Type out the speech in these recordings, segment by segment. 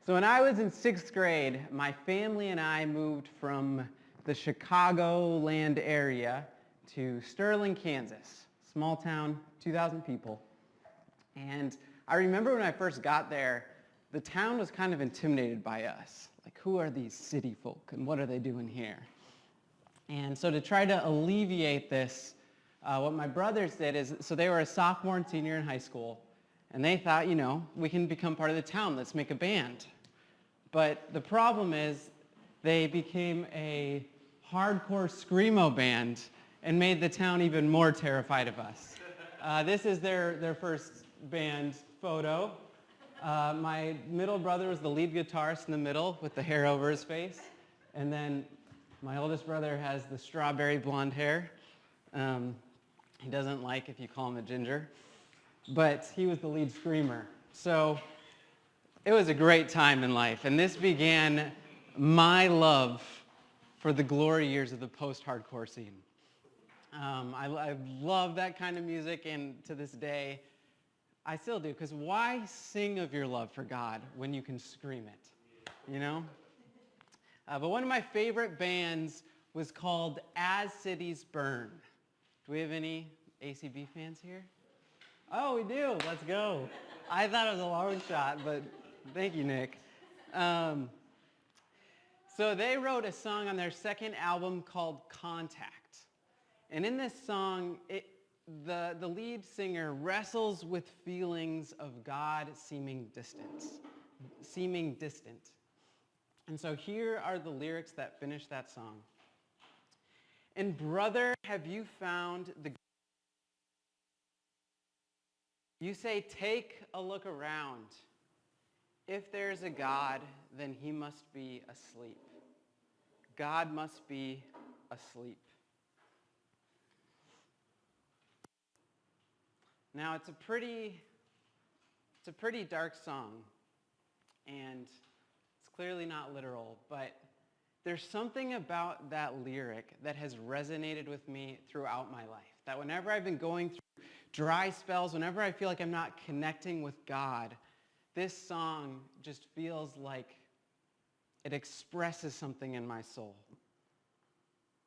So when I was in 6th grade, my family and I moved from the Chicagoland area to Sterling, Kansas. Small town, 2,000 people. And I remember when I first got there, the town was kind of intimidated by us. Like, who are these city folk and what are they doing here? And so to try to alleviate this, what my brothers did is, so they were a sophomore and senior in high school, and they thought, we can become part of the town. Let's make a band. But the problem is they became a hardcore screamo band and made the town even more terrified of us. This is their first band photo. My middle brother was the lead guitarist in the middle with the hair over his face. And then my oldest brother has the strawberry blonde hair. He doesn't like if you call him a ginger. But he was the lead screamer. So it was a great time in life. And this began my love for the glory years of the post-hardcore scene. I love that kind of music, and to this day, I still do, because why sing of your love for God when you can scream it, But one of my favorite bands was called As Cities Burn. Do we have any ACB fans here? Oh, we do. Let's go. I thought it was a long shot, but thank you, Nick. So they wrote a song on their second album called Contact. And in this song, the lead singer wrestles with feelings of God seeming distant. And so here are the lyrics that finish that song. And brother, have you found the... You say, take a look around. If there's a God, then he must be asleep. God must be asleep. Now, it's a pretty dark song, and it's clearly not literal, but there's something about that lyric that has resonated with me throughout my life. That whenever I've been going through dry spells, whenever I feel like I'm not connecting with God, this song just feels like it expresses something in my soul.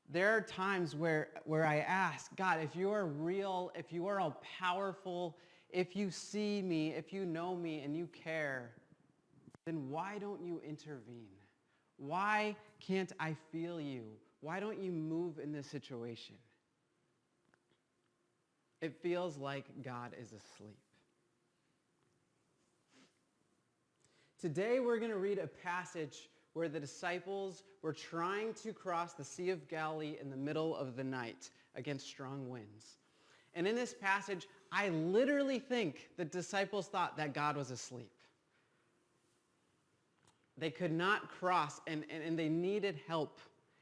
There are times where I ask, God, if you are real, if you are all powerful, if you see me, if you know me and you care, then why don't you intervene? Why can't I feel you? Why don't you move in this situation? It feels like God is asleep. Today we're going to read a passage where the disciples were trying to cross the Sea of Galilee in the middle of the night against strong winds. And in this passage, I literally think the disciples thought that God was asleep. They could not cross, and they needed help.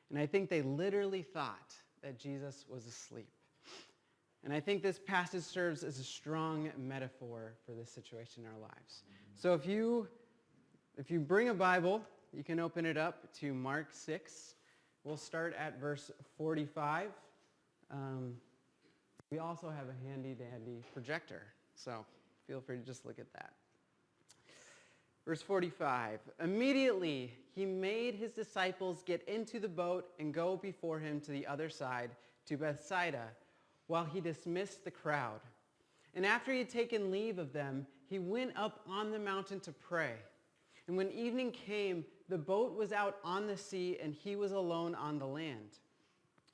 And I think they literally thought that Jesus was asleep. And I think this passage serves as a strong metaphor for this situation in our lives. So if you bring a Bible, you can open it up to Mark 6. We'll start at verse 45. We also have a handy-dandy projector, so feel free to just look at that. Verse 45, immediately he made his disciples get into the boat and go before him to the other side, to Bethsaida, while he dismissed the crowd. And after he had taken leave of them, he went up on the mountain to pray. And when evening came, the boat was out on the sea, and he was alone on the land.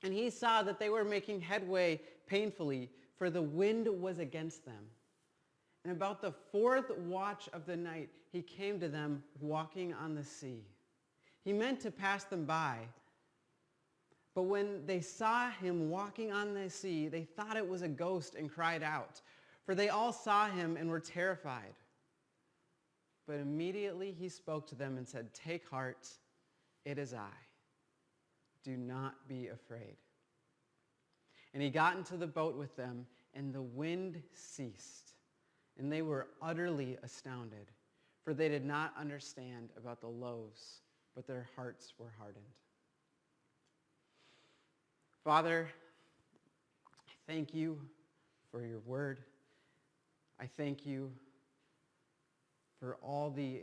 And he saw that they were making headway painfully, for the wind was against them. And about the fourth watch of the night, he came to them walking on the sea. He meant to pass them by. But when they saw him walking on the sea, they thought it was a ghost and cried out. For they all saw him and were terrified. But immediately he spoke to them and said, take heart, it is I. Do not be afraid. And he got into the boat with them, and the wind ceased. And they were utterly astounded, for they did not understand about the loaves, but their hearts were hardened. Father, I thank you for your word. I thank you for all the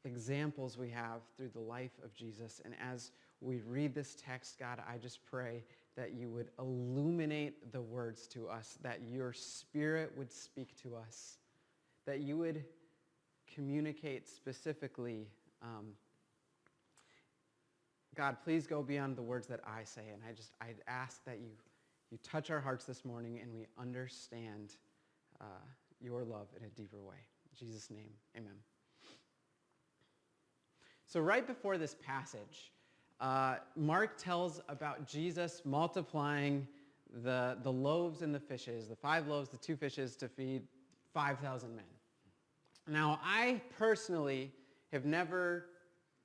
examples we have through the life of Jesus. And as we read this text, God, I just pray that you would illuminate the words to us, that your Spirit would speak to us, that you would communicate specifically. God, please go beyond the words that I say. And I ask that you touch our hearts this morning and we understand your love in a deeper way. In Jesus' name, amen. So right before this passage, Mark tells about Jesus multiplying the loaves and the fishes, the 5 loaves, the 2 fishes to feed 5,000 men. Now, I personally have never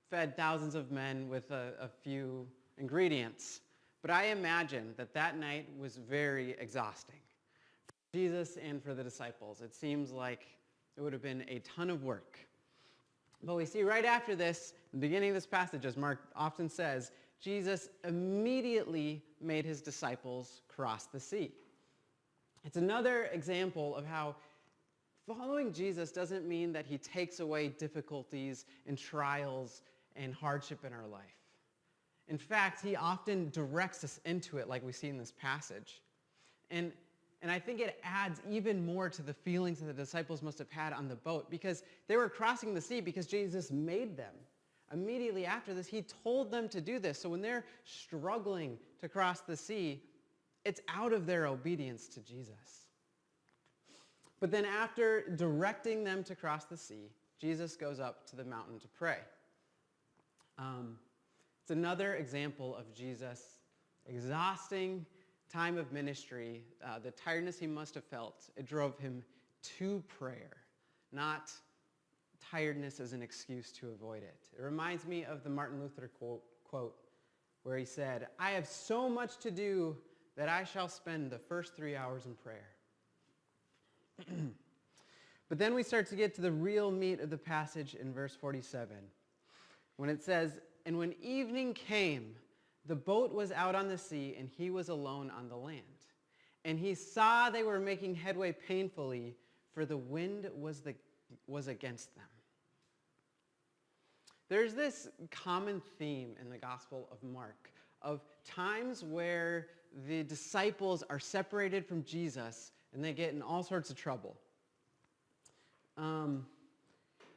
fed thousands of men with a few ingredients, but I imagine that night was very exhausting for Jesus and for the disciples. It seems like it would have been a ton of work. But we see right after this, in the beginning of this passage, as Mark often says, Jesus immediately made his disciples cross the sea. It's another example of how following Jesus doesn't mean that he takes away difficulties and trials and hardship in our life. In fact, he often directs us into it, like we see in this passage. And I think it adds even more to the feelings that the disciples must have had on the boat, because they were crossing the sea because Jesus made them. Immediately after this, he told them to do this. So when they're struggling to cross the sea, it's out of their obedience to Jesus. But then after directing them to cross the sea, Jesus goes up to the mountain to pray. It's another example of Jesus' exhausting time of ministry. The tiredness he must have felt, it drove him to prayer, not tiredness as an excuse to avoid it. It reminds me of the Martin Luther quote where he said, "I have so much to do that I shall spend the first 3 hours in prayer." But then we start to get to the real meat of the passage in verse 47, when it says, "And when evening came, the boat was out on the sea, and he was alone on the land. And he saw they were making headway painfully, for the wind was against them." There's this common theme in the Gospel of Mark of times where the disciples are separated from Jesus and they get in all sorts of trouble.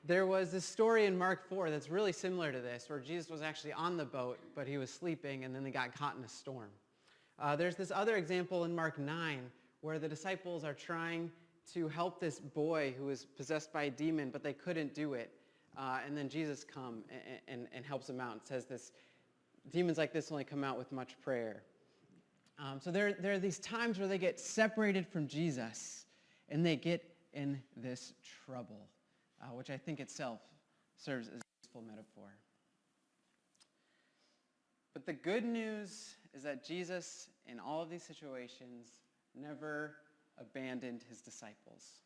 There was this story in Mark 4 that's really similar to this, where Jesus was actually on the boat, but he was sleeping, and then they got caught in a storm. There's this other example in Mark 9, where the disciples are trying to help this boy who was possessed by a demon, but they couldn't do it. And then Jesus comes and helps them out and says this, demons like this only come out with much prayer. So there are these times where they get separated from Jesus, and they get in this trouble. Which I think itself serves as a useful metaphor. But the good news is that Jesus, in all of these situations, never abandoned his disciples.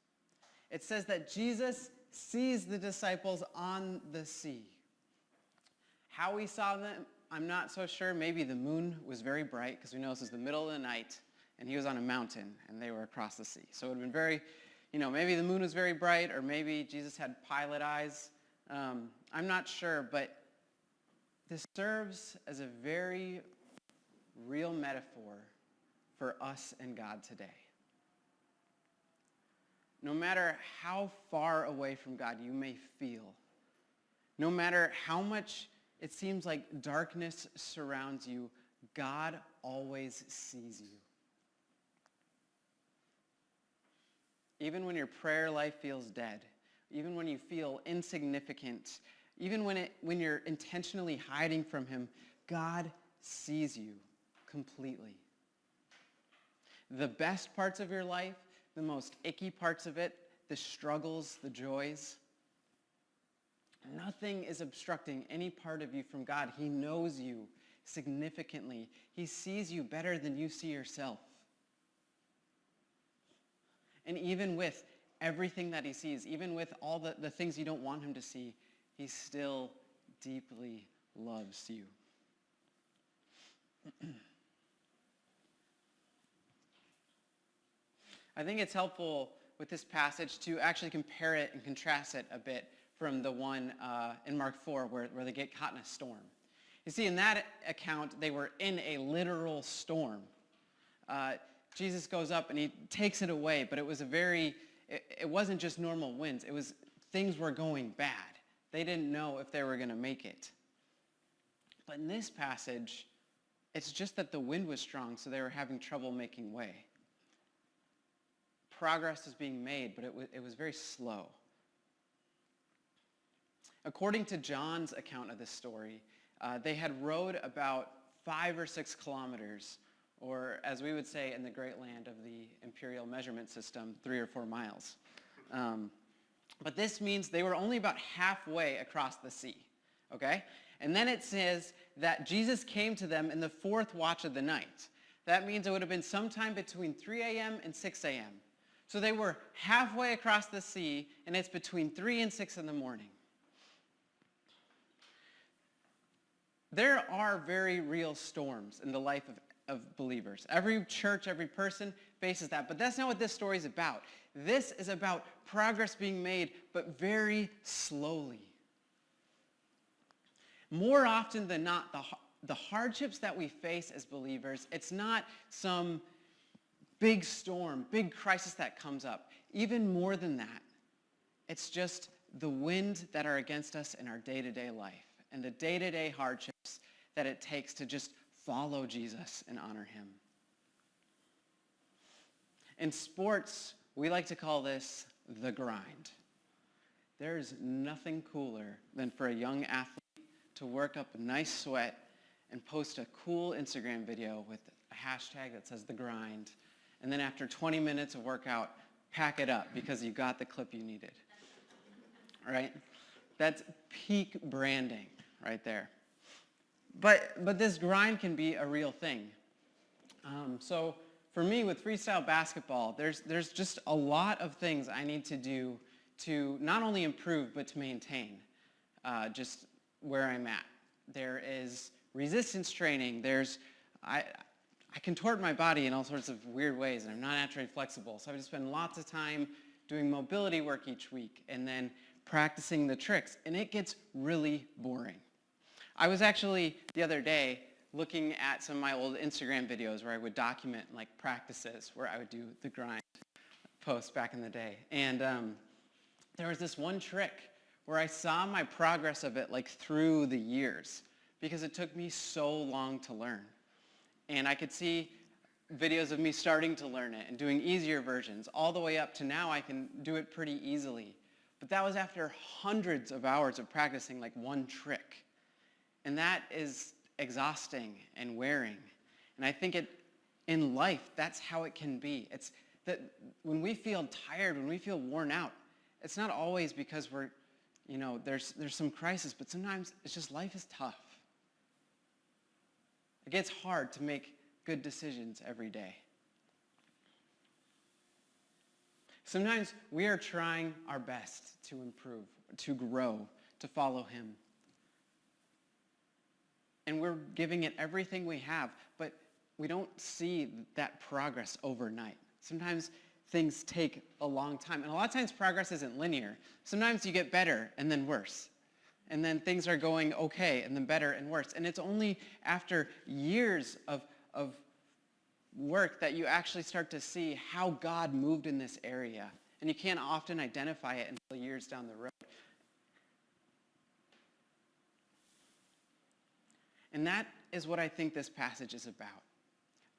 It says that Jesus sees the disciples on the sea. How he saw them, I'm not so sure. Maybe the moon was very bright, because we know this is the middle of the night, and he was on a mountain, and they were across the sea. So it would have been very... maybe the moon was very bright, or maybe Jesus had pilot eyes. I'm not sure, but this serves as a very real metaphor for us and God today. No matter how far away from God you may feel, no matter how much it seems like darkness surrounds you, God always sees you. Even when your prayer life feels dead, even when you feel insignificant, even when you're intentionally hiding from him, God sees you completely. The best parts of your life, the most icky parts of it, the struggles, the joys, nothing is obstructing any part of you from God. He knows you significantly. He sees you better than you see yourself. And even with everything that he sees, even with all the things you don't want him to see, he still deeply loves you. I think it's helpful with this passage to actually compare it and contrast it a bit from the one in Mark 4 where they get caught in a storm. You see, in that account, they were in a literal storm. Jesus goes up and he takes it away, but it wasn't just normal winds. Things were going bad. They didn't know if they were going to make it. But in this passage, it's just that the wind was strong, so they were having trouble making way. Progress was being made, but it was very slow. According to John's account of this story, they had rowed about 5 or 6 kilometers, or as we would say in the great land of the imperial measurement system, 3 or 4 miles. But this means they were only about halfway across the sea, okay? And then it says that Jesus came to them in the 4th watch of the night. That means it would have been sometime between 3 a.m. and 6 a.m. So they were halfway across the sea, and it's between 3 and 6 in the morning. There are very real storms in the life of believers. Every church, every person faces that, but that's not what this story is about. This is about progress being made, but very slowly. More often than not, the hardships that we face as believers, it's not some big storm, big crisis that comes up. Even more than that, it's just the wind that are against us in our day-to-day life and the day-to-day hardships that it takes to just follow Jesus and honor him. In sports, we like to call this the grind. There's nothing cooler than for a young athlete to work up a nice sweat and post a cool Instagram video with a hashtag that says the grind. And then after 20 minutes of workout, pack it up because you got the clip you needed. Right? That's peak branding right there. But this grind can be a real thing. So for me with freestyle basketball, there's just a lot of things I need to do to not only improve but to maintain just where I'm at. There is resistance training. I contort my body in all sorts of weird ways, and I'm not naturally flexible. So I have to spend lots of time doing mobility work each week and then practicing the tricks, and it gets really boring. I was actually, the other day, looking at some of my old Instagram videos where I would document like practices where I would do the grind posts back in the day. And there was this one trick where I saw my progress of it like through the years because it took me so long to learn. And I could see videos of me starting to learn it and doing easier versions all the way up to now I can do it pretty easily. But that was after hundreds of hours of practicing like one trick. And that is exhausting and wearing. And I think in life, that's how it can be. It's that when we feel tired, when we feel worn out, it's not always because there's some crisis, but sometimes it's just life is tough. It gets hard to make good decisions every day. Sometimes we are trying our best to improve, to grow, to follow him. And we're giving it everything we have, but we don't see that progress overnight. Sometimes things take a long time, and a lot of times progress isn't linear. Sometimes you get better and then worse. And then things are going okay and then better and worse. And it's only after years of work that you actually start to see how God moved in this area. And you can't often identify it until years down the road. And that is what I think this passage is about.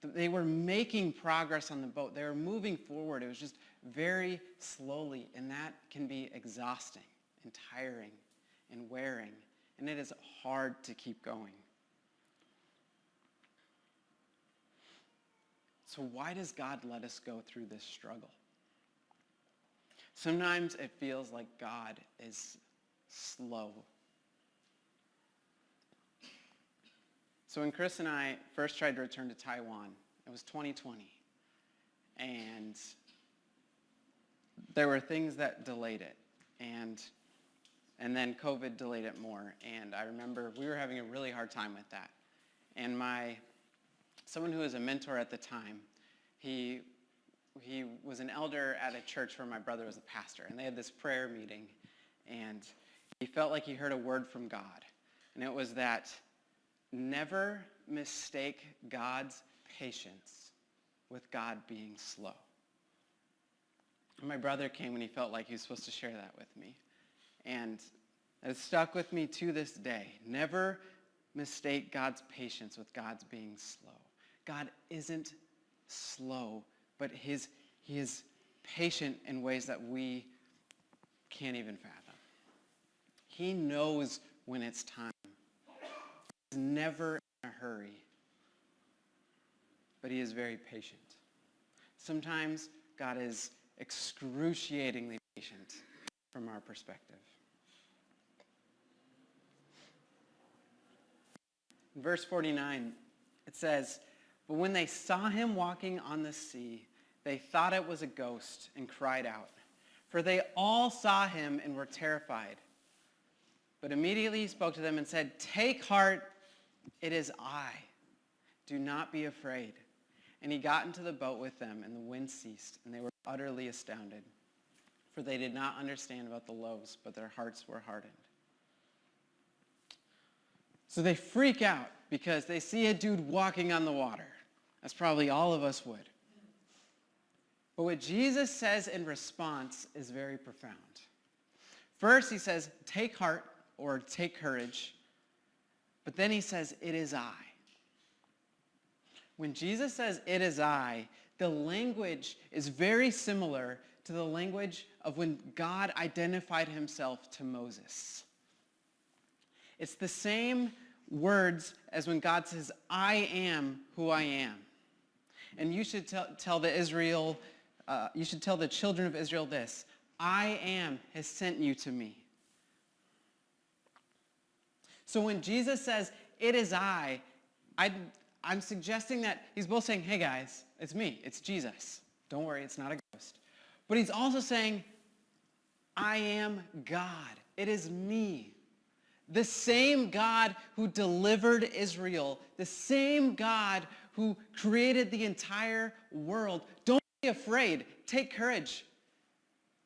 They were making progress on the boat. They were moving forward. It was just very slowly, and that can be exhausting and tiring and wearing, and it is hard to keep going. So why does God let us go through this struggle? Sometimes it feels like God is slow. So when Chris and I first tried to return to Taiwan, it was 2020. And there were things that delayed it. And then COVID delayed it more. And I remember we were having a really hard time with that. And someone who was a mentor at the time, he was an elder at a church where my brother was a pastor. And they had this prayer meeting. And he felt like he heard a word from God. And it was that never mistake God's patience with God being slow. And my brother came and he felt like he was supposed to share that with me. And it stuck with me to this day. Never mistake God's patience with God's being slow. God isn't slow, but he is patient in ways that we can't even fathom. He knows when it's time. He's never in a hurry, but he is very patient. Sometimes God is excruciatingly patient from our perspective. In verse 49, it says, "But when they saw him walking on the sea, they thought it was a ghost and cried out. For they all saw him and were terrified. But immediately he spoke to them and said, 'Take heart, it is I. Do not be afraid.' And he got into the boat with them, and the wind ceased, and they were utterly astounded. For they did not understand about the loaves, but their hearts were hardened." So they freak out because they see a dude walking on the water. That's probably all of us would. But what Jesus says in response is very profound. First, he says, "Take heart," or "take courage." But then he says, "It is I." When Jesus says, "It is I," the language is very similar to the language of when God identified himself to Moses. It's the same words as when God says, "I am who I am." And you should tell the children of Israel this: "I am has sent you to me." So when Jesus says, "It is I'm suggesting that he's both saying, "Hey guys, it's me, it's Jesus. Don't worry, it's not a ghost." But he's also saying, "I am God. It is me. The same God who delivered Israel, the same God who created the entire world. Don't be afraid. Take courage.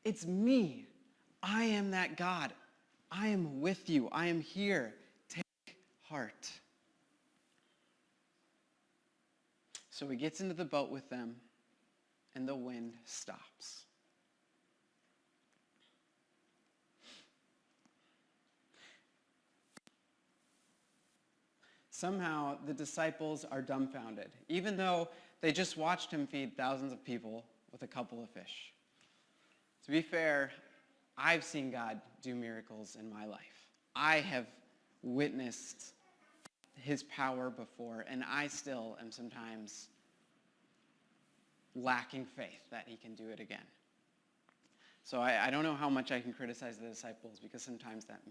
It's me. I am that God. I am with you. I am here. Take heart." So he gets into the boat with them, and the wind stops. Somehow, the disciples are dumbfounded, even though they just watched him feed thousands of people with a couple of fish. To be fair, I've seen God do miracles in my life. I have witnessed his power before, and I still am sometimes lacking faith that he can do it again. So I don't know how much I can criticize the disciples, because sometimes that's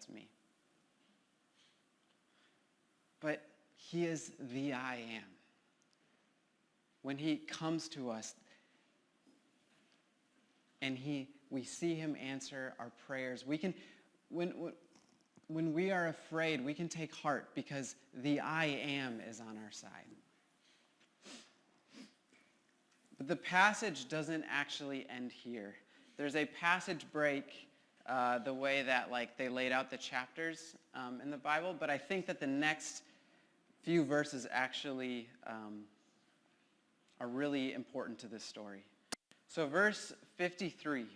me. But he is the I am. When he comes to us and we see him answer our prayers, when we are afraid, we can take heart because the I am is on our side. But the passage doesn't actually end here. There's a passage break the way that they laid out the chapters in the Bible, but I think that the next few verses actually are really important to this story. So verse 53.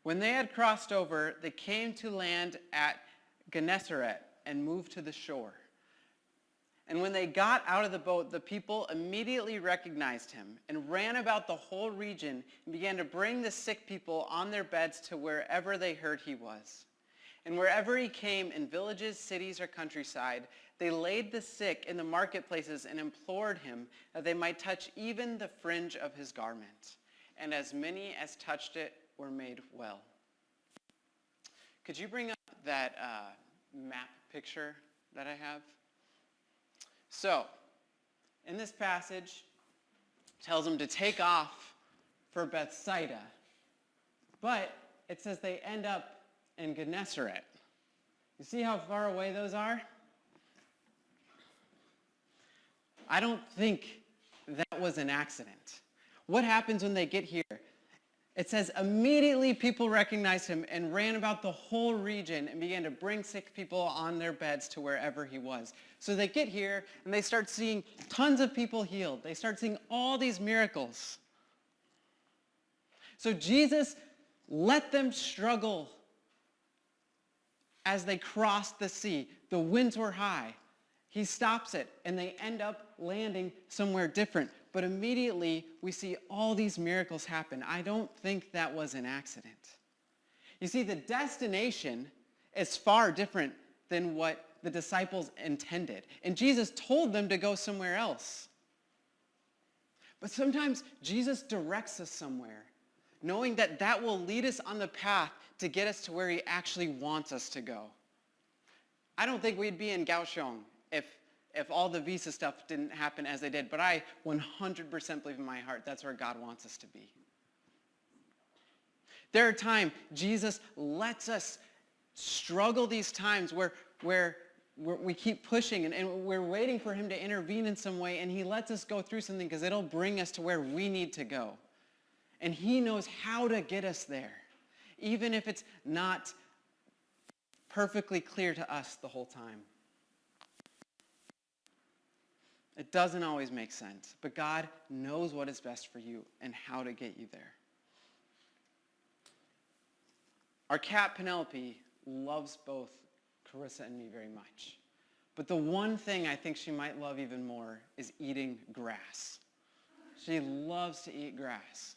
"When they had crossed over, they came to land at Gennesaret and moved to the shore. And when they got out of the boat, the people immediately recognized him and ran about the whole region and began to bring the sick people on their beds to wherever they heard he was. And wherever he came, in villages, cities, or countryside, they laid the sick in the marketplaces and implored him that they might touch even the fringe of his garment. And as many as touched it were made well." Could you bring up that map picture that I have? So, in this passage, it tells them to take off for Bethsaida. But it says they end up in Gennesaret. You see how far away those are? I don't think that was an accident. What happens when they get here? It says, immediately people recognized him and ran about the whole region and began to bring sick people on their beds to wherever he was. So they get here and they start seeing tons of people healed. They start seeing all these miracles. So Jesus let them struggle as they crossed the sea. The winds were high. He stops it and they end up landing somewhere different. But immediately, we see all these miracles happen. I don't think that was an accident. You see, the destination is far different than what the disciples intended. And Jesus told them to go somewhere else. But sometimes Jesus directs us somewhere, knowing that that will lead us on the path to get us to where he actually wants us to go. I don't think we'd be in Kaohsiung if all the visa stuff didn't happen as they did. But I 100% believe in my heart that's where God wants us to be. There are times Jesus lets us struggle these times where we keep pushing and we're waiting for him to intervene in some way, and he lets us go through something because it'll bring us to where we need to go. And he knows how to get us there, even if it's not perfectly clear to us the whole time. It doesn't always make sense, but God knows what is best for you and how to get you there. Our cat, Penelope, loves both Carissa and me very much. But the one thing I think she might love even more is eating grass. She loves to eat grass.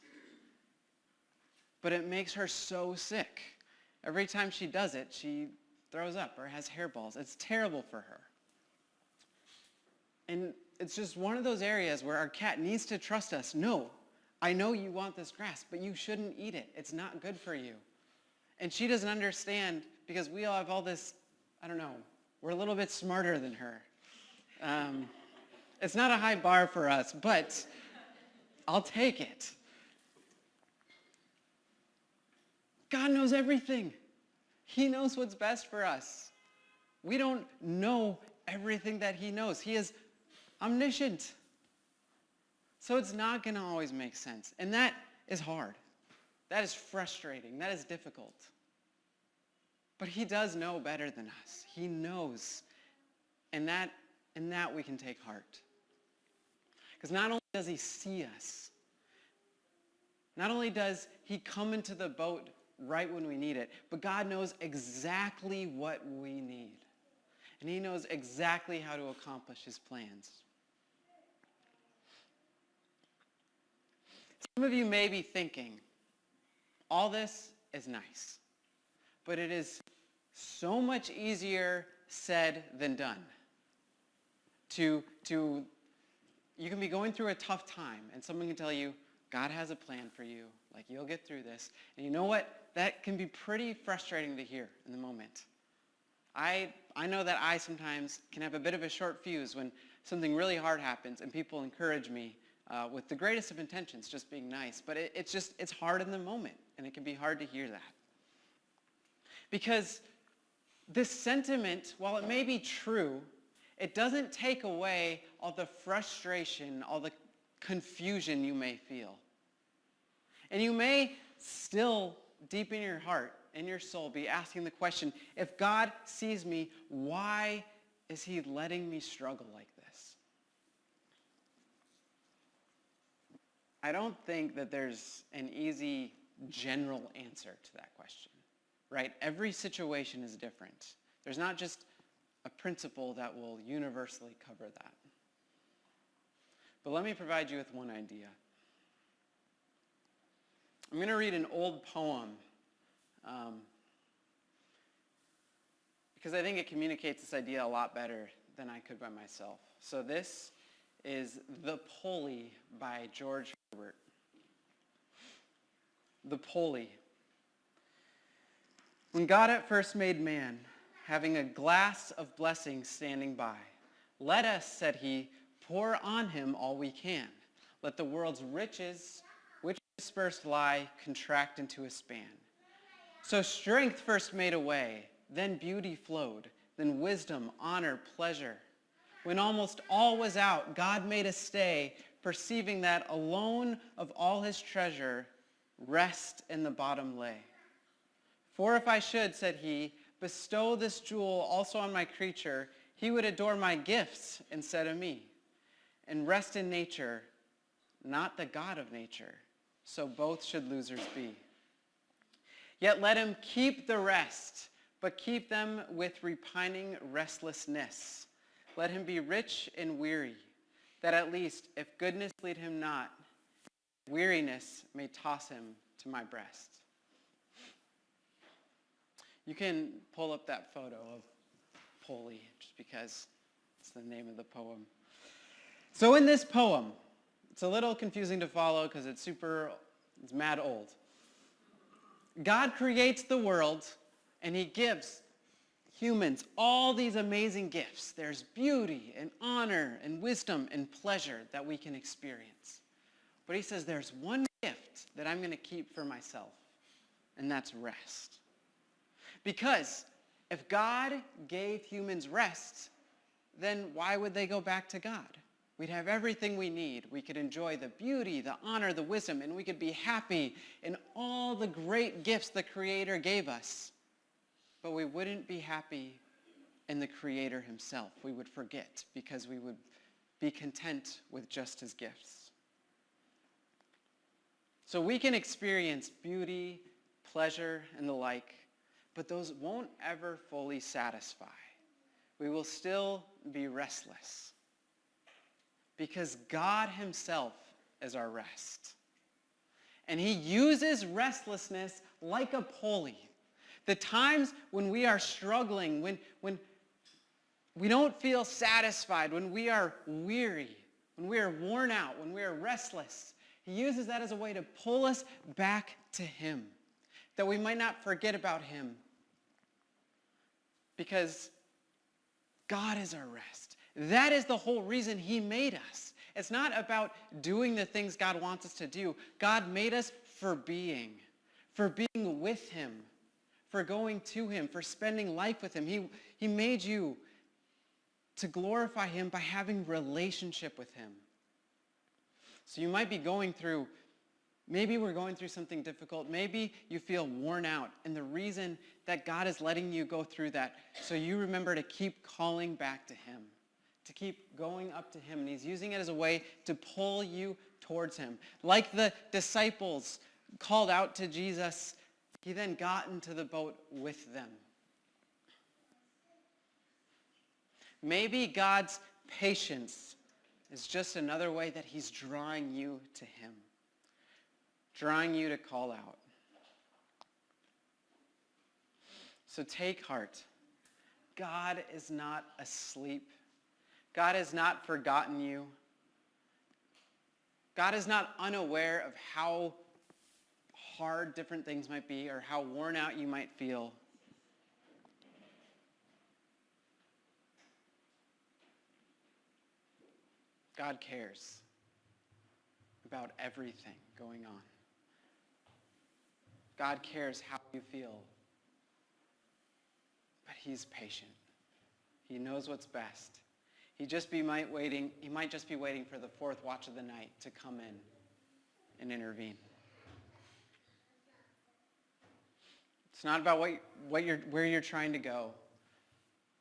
But it makes her so sick. Every time she does it, she throws up or has hairballs. It's terrible for her. And it's just one of those areas where our cat needs to trust us. No, I know you want this grass, but you shouldn't eat it. It's not good for you. And she doesn't understand because we all have all this, I don't know, we're a little bit smarter than her. It's not a high bar for us, but I'll take it. God knows everything. He knows what's best for us. We don't know everything that he knows. He is omniscient. So it's not going to always make sense. And that is hard. That is frustrating. That is difficult. But he does know better than us. He knows. And that we can take heart. Because not only does he see us, not only does he come into the boat right when we need it, but God knows exactly what we need. And he knows exactly how to accomplish his plans. Some of you may be thinking, all this is nice, but it is so much easier said than done. You can be going through a tough time, and someone can tell you, God has a plan for you, like you'll get through this. And you know what? That can be pretty frustrating to hear in the moment. I know that I sometimes can have a bit of a short fuse when something really hard happens and people encourage me with the greatest of intentions, just being nice. But it's hard in the moment, and it can be hard to hear that. Because this sentiment, while it may be true, it doesn't take away all the frustration, all the confusion you may feel. And you may still, deep in your heart, in your soul, be asking the question, if God sees me, why is he letting me struggle like this? I don't think that there's an easy general answer to that question, right? Every situation is different. There's not just a principle that will universally cover that. But let me provide you with one idea. I'm going to read an old poem because I think it communicates this idea a lot better than I could by myself. So this is The Pulley by George Herbert. The Pulley. When God at first made man, having a glass of blessings standing by, let us, said he, pour on him all we can. Let the world's riches, which dispersed lie, contract into a span. So strength first made a way, then beauty flowed, then wisdom, honor, pleasure. When almost all was out, God made a stay, perceiving that alone of all his treasure, rest in the bottom lay. For if I should, said he, bestow this jewel also on my creature, he would adore my gifts instead of me, and rest in nature, not the God of nature. So both should losers be. Yet let him keep the rest, but keep them with repining restlessness. Let him be rich and weary, that at least, if goodness lead him not, weariness may toss him to my breast. You can pull up that photo of Polly, just because it's the name of the poem. So in this poem, it's a little confusing to follow because it's mad old. God creates the world, and he gives humans all these amazing gifts. There's beauty and honor and wisdom and pleasure that we can experience. But he says there's one gift that I'm going to keep for myself, and that's rest. Because if God gave humans rest, then why would they go back to God? We'd have everything we need. We could enjoy the beauty, the honor, the wisdom, and we could be happy in all the great gifts the Creator gave us. But we wouldn't be happy in the Creator himself. We would forget because we would be content with just his gifts. So we can experience beauty, pleasure, and the like, but those won't ever fully satisfy. We will still be restless because God himself is our rest. And he uses restlessness like a pulley. The times when we are struggling, when we don't feel satisfied, when we are weary, when we are worn out, when we are restless, he uses that as a way to pull us back to him, that we might not forget about him, because God is our rest. That is the whole reason he made us. It's not about doing the things God wants us to do. God made us for being with him, for going to him, for spending life with him. He made you to glorify him by having relationship with him. So you might be maybe we're going through something difficult. Maybe you feel worn out. And the reason that God is letting you go through that, so you remember to keep calling back to him, to keep going up to him. And he's using it as a way to pull you towards him. Like the disciples called out to Jesus, he then got into the boat with them. Maybe God's patience is just another way that he's drawing you to him, drawing you to call out. So take heart. God is not asleep. God has not forgotten you. God is not unaware of how hard different things might be or how worn out you might feel. God cares about everything going on. God cares how you feel. But he's patient. He knows what's best. He might just be waiting for the fourth watch of the night to come in and intervene. It's not about where you're trying to go.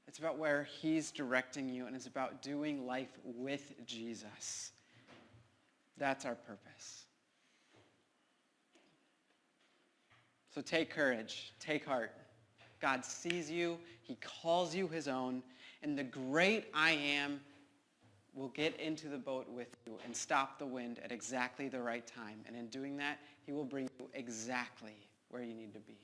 It's about where he's directing you, and it's about doing life with Jesus. That's our purpose. So take courage, take heart. God sees you, he calls you his own, and the great I am will get into the boat with you and stop the wind at exactly the right time. And in doing that, he will bring you exactly where you need to be.